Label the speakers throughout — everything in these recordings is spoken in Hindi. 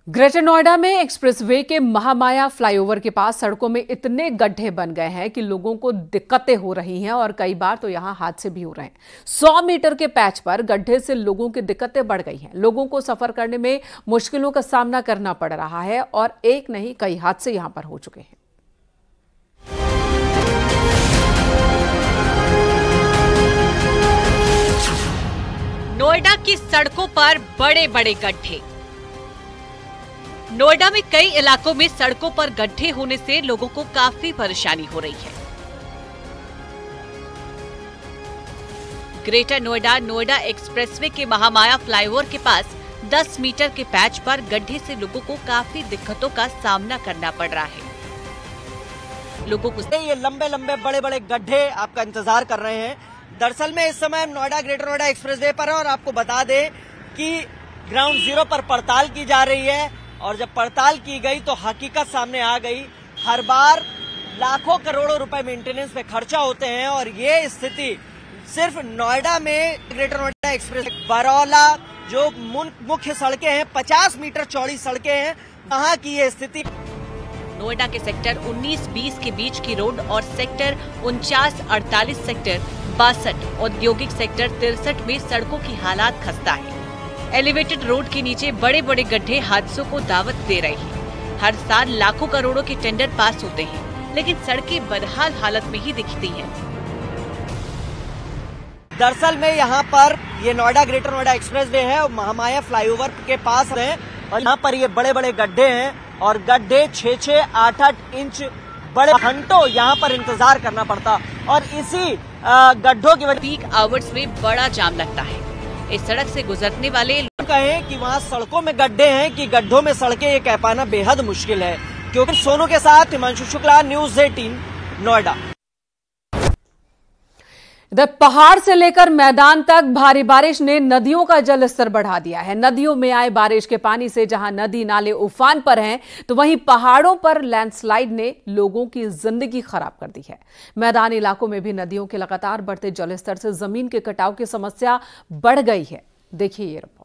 Speaker 1: ग्रेटर नोएडा में एक्सप्रेसवे के महामाया फ्लाईओवर के पास सड़कों में इतने गड्ढे बन गए हैं कि लोगों को दिक्कतें हो रही हैं और कई बार तो यहां हादसे भी हो रहे हैं। 100 मीटर के पैच पर गड्ढे से लोगों की दिक्कतें बढ़ गई हैं। लोगों को सफर करने में मुश्किलों का सामना करना पड़ रहा है और एक नहीं कई हादसे यहां पर हो चुके हैं।
Speaker 2: नोएडा की सड़कों पर बड़े बड़े गड्ढे। नोएडा में कई इलाकों में सड़कों पर गड्ढे होने से लोगों को काफी परेशानी हो रही है। ग्रेटर नोएडा नोएडा एक्सप्रेसवे के महामाया फ्लाईओवर के पास 10 मीटर के पैच पर गड्ढे से लोगों को काफी दिक्कतों का सामना करना पड़ रहा है। लोगों को
Speaker 3: ये लंबे लंबे बड़े बड़े गड्ढे आपका इंतजार कर रहे हैं। दरअसल में इस समय नोएडा ग्रेटर नोएडा एक्सप्रेसवे पर है और आपको बता दें कि ग्राउंड जीरो पर पड़ताल की जा रही है और जब पड़ताल की गई तो हकीकत सामने आ गई। हर बार लाखों करोड़ों रुपए मेंटेनेंस पे खर्चा होते हैं और ये स्थिति सिर्फ नोएडा में ग्रेटर नोएडा एक्सप्रेस बरौला जो मुख्य सड़कें हैं 50 मीटर चौड़ी सड़कें हैं वहां की ये स्थिति।
Speaker 2: नोएडा के सेक्टर 19-20 के बीच की रोड और सेक्टर 49-48 सेक्टर 62 औद्योगिक सेक्टर 63 में सड़कों की हालात खस्ता है। एलिवेटेड रोड के नीचे बड़े बड़े गड्ढे हादसों को दावत दे रहे हैं। हर साल लाखों करोड़ों के टेंडर पास होते हैं लेकिन सड़कें बदहाल हालत में ही दिखती हैं।
Speaker 3: दरअसल में यहाँ पर ये नोएडा ग्रेटर नोएडा एक्सप्रेसवे है और महामाया फ्लाईओवर के पास है और यहाँ पर ये बड़े बड़े गड्ढे हैं और गड्ढे 6-6, 8-8 इंच बड़े, घंटों यहाँ पर इंतजार करना पड़ता और इसी गड्ढों की वजह
Speaker 2: पीक आवर्स में बड़ा जाम लगता है। इस सड़क से गुजरने वाले
Speaker 3: लोग कहें कि वहाँ सड़कों में गड्ढे हैं कि गड्ढों में सड़कें ये कह पाना बेहद मुश्किल है। क्योंकि सोनू के साथ हिमांशु शुक्ला, न्यूज़ 18 नोएडा।
Speaker 1: इधर पहाड़ से लेकर मैदान तक भारी बारिश ने नदियों का जल स्तर बढ़ा दिया है। नदियों में आए बारिश के पानी से जहां नदी नाले उफान पर हैं तो वहीं पहाड़ों पर लैंडस्लाइड ने लोगों की जिंदगी खराब कर दी है। मैदानी इलाकों में भी नदियों के लगातार बढ़ते जलस्तर से जमीन के कटाव की समस्या बढ़ गई है। देखिए ये रिपोर्ट।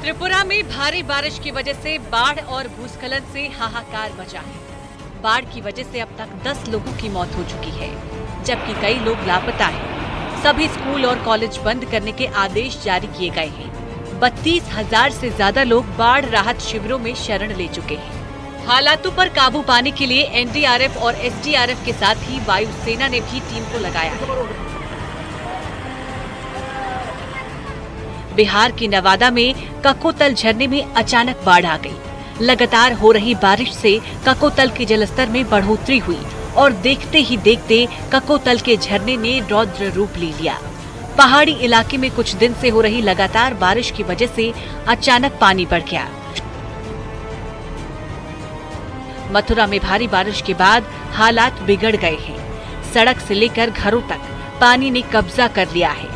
Speaker 2: त्रिपुरा में भारी बारिश की वजह से बाढ़ और भूस्खलन से हाहाकार मचा है। बाढ़ की वजह से अब तक 10 लोगों की मौत हो चुकी है जबकि कई लोग लापता हैं। सभी स्कूल और कॉलेज बंद करने के आदेश जारी किए गए हैं। 32,000 से ज्यादा लोग बाढ़ राहत शिविरों में शरण ले चुके हैं। हालातों पर काबू पाने के लिए एनडीआरएफ और एसडीआरएफ के साथ ही वायुसेना ने भी टीम को लगाया है। बिहार के नवादा में ककोतल झरने में अचानक बाढ़ आ गई। लगातार हो रही बारिश से ककोतल के जलस्तर में बढ़ोतरी हुई और देखते ही देखते ककोतल के झरने ने रौद्र रूप ले लिया। पहाड़ी इलाके में कुछ दिन से हो रही लगातार बारिश की वजह से अचानक पानी बढ़ गया। मथुरा में भारी बारिश के बाद हालात बिगड़ गए हैं। सड़क से लेकर घरों तक पानी ने कब्जा कर लिया है।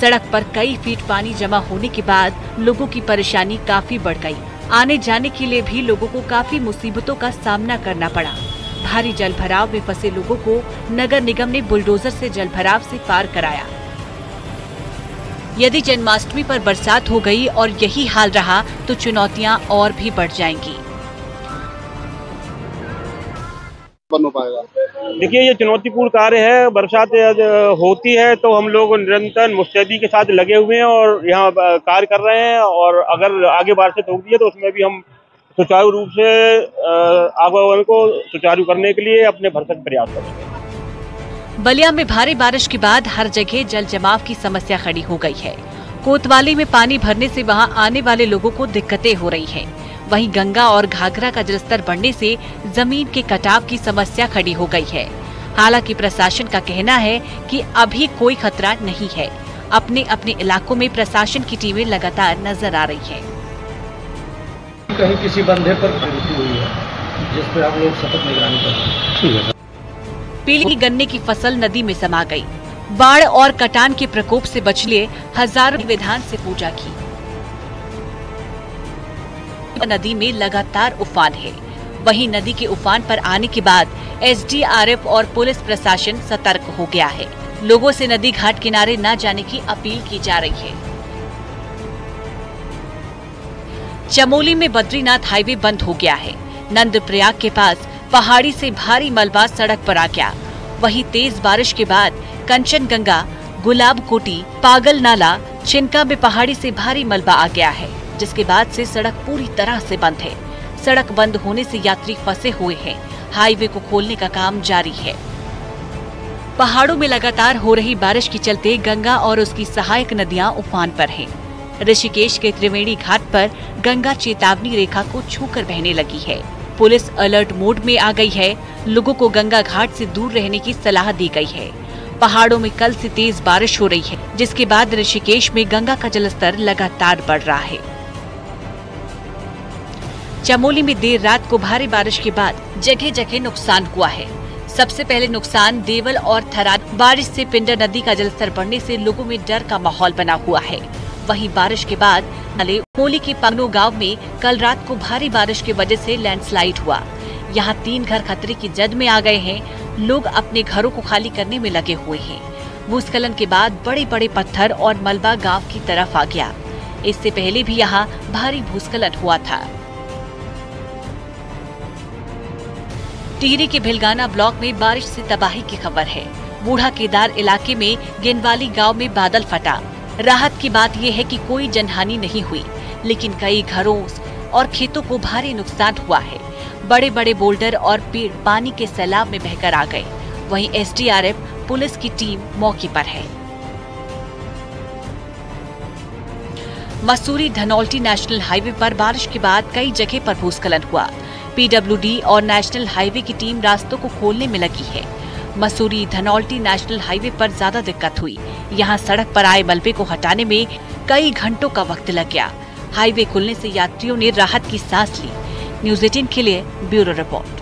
Speaker 2: सड़क पर कई फीट पानी जमा होने के बाद लोगों की परेशानी काफी बढ़ गई। आने जाने के लिए भी लोगों को काफी मुसीबतों का सामना करना पड़ा। भारी जलभराव में फंसे लोगों को नगर निगम ने बुलडोजर से जलभराव से पार कराया। यदि जन्माष्टमी पर बरसात हो गई और यही हाल रहा तो चुनौतियां और भी बढ़ जाएंगी।
Speaker 4: देखिए ये चुनौतीपूर्ण कार्य है। बरसात होती है तो हम लोग निरंतर मुस्तैदी के साथ लगे हुए हैं और यहाँ कार्य कर रहे हैं और अगर आगे बारिश होती है तो उसमें भी हम सुचारू रूप से आवागमन को सुचारू करने के लिए अपने भरसक प्रयास करेंगे।
Speaker 2: बलिया में भारी बारिश के बाद हर जगह जल जमाव की समस्या खड़ी हो गई है। कोतवाली में पानी भरने से वहां आने वाले लोगों को दिक्कतें हो रही हैं। वहीं गंगा और घाघरा का जलस्तर बढ़ने से जमीन के कटाव की समस्या खड़ी हो गई है। हालांकि प्रशासन का कहना है कि अभी कोई खतरा नहीं है। अपने अपने इलाकों में प्रशासन की टीमें लगातार नजर आ रही हैं।
Speaker 5: कहीं किसी बंधे पर रुकी हुई है जिस पर आप लोग सतत निगरानी कर रहे हैं।
Speaker 2: पीली गन्ने की फसल नदी में समा गई। बाढ़ और कटान के प्रकोप से बच लिए हजारों विधान से पूजा की। नदी में लगातार उफान है। वहीं नदी के उफान पर आने के बाद SDRF और पुलिस प्रशासन सतर्क हो गया है। लोगों से नदी घाट किनारे न जाने की अपील की जा रही है। चमोली में बद्रीनाथ हाईवे बंद हो गया है। नंदप्रयाग के पास पहाड़ी से भारी मलबा सड़क पर आ गया। वहीं तेज बारिश के बाद कंचनगंगा, गुलाबकोटी, पागल नाला, छिनका में पहाड़ी से भारी मलबा आ गया है, जिसके बाद से सड़क पूरी तरह से बंद है। सड़क बंद होने से यात्री फंसे हुए हैं। हाईवे को खोलने का काम जारी है। पहाड़ों में लगातार हो रही बारिश के चलते गंगा और उसकी सहायक नदियां उफान पर हैं। ऋषिकेश के त्रिवेणी घाट पर गंगा चेतावनी रेखा को छूकर बहने लगी है। पुलिस अलर्ट मोड में आ गई है। लोगों को गंगा घाट से दूर रहने की सलाह दी गई है। पहाड़ों में कल से तेज बारिश हो रही है, जिसके बाद ऋषिकेश में गंगा का जलस्तर लगातार बढ़ रहा है। चमोली में देर रात को भारी बारिश के बाद जगह जगह नुकसान हुआ है। सबसे पहले नुकसान देवल और थराद। बारिश से पिंडर नदी का जलस्तर बढ़ने से लोगों में डर का माहौल बना हुआ है। वहीं बारिश के बाद होली के पंगनो गांव में कल रात को भारी बारिश की वजह से लैंडस्लाइड हुआ। यहां 3 घर खतरे की जद में आ गए हैं। लोग अपने घरों को खाली करने में लगे हुए हैं। भूस्खलन के बाद बड़े बड़े पत्थर और मलबा गांव की तरफ आ गया। इससे पहले भी यहां भारी भूस्खलन हुआ था। टिहरी के भिलगाना ब्लॉक में बारिश से तबाही की खबर है। बूढ़ा केदार इलाके में गेनवाली गांव में बादल फटा। राहत की बात यह है कि कोई जनहानि नहीं हुई, लेकिन कई घरों और खेतों को भारी नुकसान हुआ है। बड़े बड़े बोल्डर और पेड़ पानी के सैलाब में बहकर आ गए। वहीं SDRF पुलिस की टीम मौके पर है। मसूरी धनौल्टी नेशनल हाईवे पर बारिश के बाद कई जगह पर भूस्खलन हुआ। PWD और नेशनल हाईवे की टीम रास्तों को खोलने में लगी है। मसूरी धनौल्टी नेशनल हाईवे पर ज्यादा दिक्कत हुई। यहाँ सड़क पर आए मलबे को हटाने में कई घंटों का वक्त लग गया। हाईवे खुलने से यात्रियों ने राहत की सांस ली। न्यूज़ 18 के लिए ब्यूरो रिपोर्ट।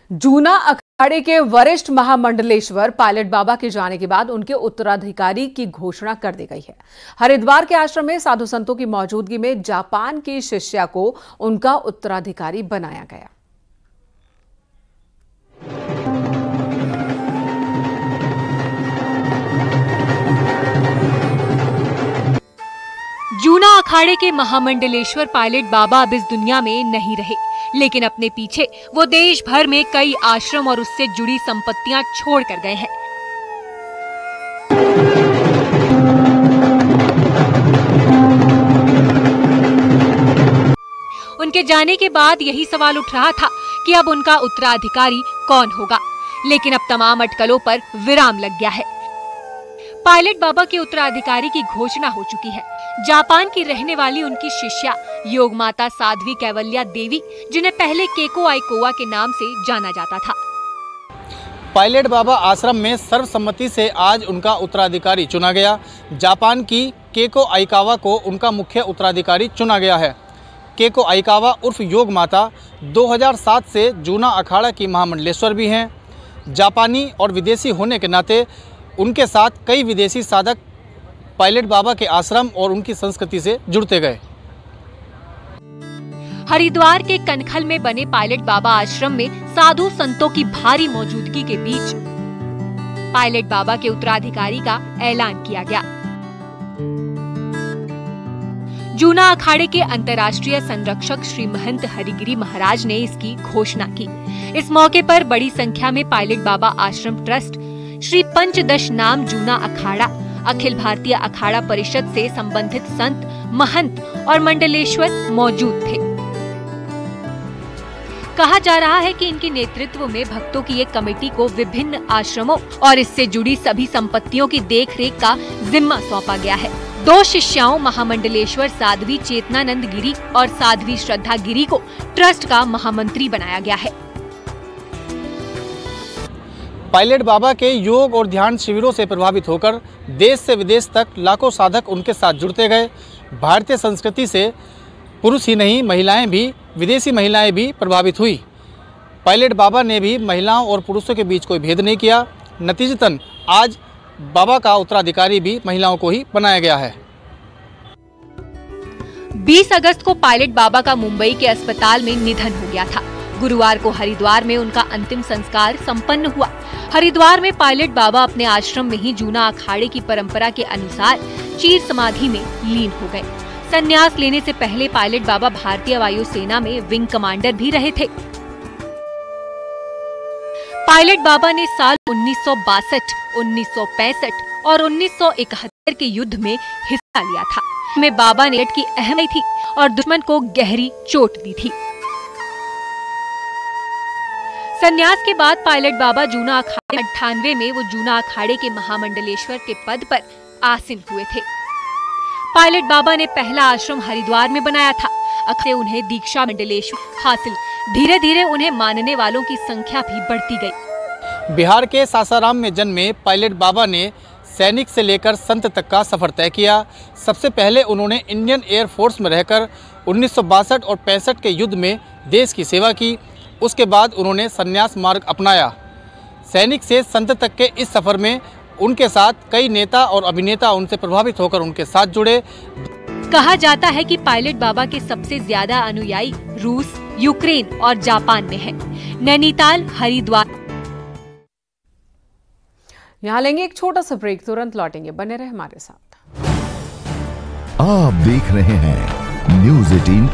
Speaker 1: जूना अखाड़े के वरिष्ठ महामंडलेश्वर पायलट बाबा के जाने के बाद उनके उत्तराधिकारी की घोषणा कर दी गई है। हरिद्वार के आश्रम में साधु संतों की मौजूदगी में जापान की शिष्या को उनका उत्तराधिकारी बनाया गया।
Speaker 6: जूना अखाड़े के महामंडलेश्वर पायलट बाबा अब इस दुनिया में नहीं रहे, लेकिन अपने पीछे वो देश भर में कई आश्रम और उससे जुड़ी संपत्तियां छोड़ कर गए हैं। उनके जाने के बाद यही सवाल उठ रहा था कि अब उनका उत्तराधिकारी कौन होगा, लेकिन अब तमाम अटकलों पर विराम लग गया है। पायलट बाबा के उत्तराधिकारी की घोषणा हो चुकी है। जापान की रहने वाली उनकी शिष्या योग माता साध्वी कैवल्या देवी, जिन्हें पहले केको आइकोवा के नाम से जाना जाता था।
Speaker 7: पायलट बाबा आश्रम में सर्वसम्मति से आज उनका उत्तराधिकारी चुना गया। जापान की केको आइकावा को उनका मुख्य उत्तराधिकारी चुना गया है। केको आइकावा उर्फ योग माता 2007 से जूना अखाड़ा की महामंडलेश्वर भी हैं। जापानी और विदेशी होने के नाते उनके साथ कई विदेशी साधक पायलट बाबा के आश्रम और उनकी संस्कृति से जुड़ते गए।
Speaker 6: हरिद्वार के कनखल में बने पायलट बाबा आश्रम में साधु संतों की भारी मौजूदगी के बीच पायलट बाबा के उत्तराधिकारी का ऐलान किया गया। जूना अखाड़े के अंतर्राष्ट्रीय संरक्षक श्री महंत हरिगिरी महाराज ने इसकी घोषणा की। इस मौके पर बड़ी संख्या में पायलट बाबा आश्रम ट्रस्ट, श्री पंचदश नाम जूना अखाड़ा, अखिल भारतीय अखाड़ा परिषद से संबंधित संत, महंत और मंडलेश्वर मौजूद थे। कहा जा रहा है कि इनके नेतृत्व में भक्तों की एक कमेटी को विभिन्न आश्रमों और इससे जुड़ी सभी संपत्तियों की देखरेख का जिम्मा सौंपा गया है। 2 शिष्याओं महामंडलेश्वर साध्वी चेतनानंद गिरी और साध्वी श्रद्धा गिरी को ट्रस्ट का महामंत्री बनाया गया है।
Speaker 7: पायलट बाबा के योग और ध्यान शिविरों से प्रभावित होकर देश से विदेश तक लाखों साधक उनके साथ जुड़ते गए। भारतीय संस्कृति से पुरुष ही नहीं, महिलाएं भी, विदेशी महिलाएं भी प्रभावित हुई। पायलट बाबा ने भी महिलाओं और पुरुषों के बीच कोई भेद नहीं किया। नतीजतन आज बाबा का उत्तराधिकारी भी महिलाओं को ही बनाया गया है।
Speaker 6: 20 अगस्त को पायलट बाबा का मुंबई के अस्पताल में निधन हो गया था। गुरुवार को हरिद्वार में उनका अंतिम संस्कार संपन्न हुआ। हरिद्वार में पायलट बाबा अपने आश्रम में ही जूना अखाड़े की परंपरा के अनुसार चीर समाधि में लीन हो गए। संन्यास लेने से पहले पायलट बाबा भारतीय वायुसेना में विंग कमांडर भी रहे थे। पायलट बाबा ने साल 1962, 1965 और 1971 के युद्ध में हिस्सा लिया था। में बाबा ने की अहमियत थी और दुश्मन को गहरी चोट दी थी। संन्यास के बाद पायलट बाबा जूना अखाड़े 98 में वो जूना अखाड़े के महामंडलेश्वर के पद पर आसीन हुए थे। पायलट बाबा ने पहला आश्रम हरिद्वार में बनाया था। अक्सर उन्हें दीक्षा मंडलेश्वर हासिल। धीरे धीरे उन्हें मानने वालों की संख्या भी बढ़ती गई।
Speaker 7: बिहार के सासाराम में जन्मे पायलट बाबा ने सैनिक से लेकर संत तक का सफर तय किया। सबसे पहले उन्होंने इंडियन एयर फोर्स में रहकर 1962 और 65 के युद्ध में देश की सेवा की। उसके बाद उन्होंने संन्यास मार्ग अपनाया। सैनिक से संत तक के इस सफर में उनके साथ कई नेता और अभिनेता उनसे प्रभावित होकर उनके साथ जुड़े।
Speaker 6: कहा जाता है कि पायलट बाबा के सबसे ज्यादा अनुयायी रूस, यूक्रेन और जापान में हैं। नैनीताल, हरिद्वार।
Speaker 1: यहाँ लेंगे एक छोटा सा ब्रेक, तुरंत लौटेंगे, बने रहे हमारे साथ।
Speaker 8: आप देख रहे हैं न्यूज़ 18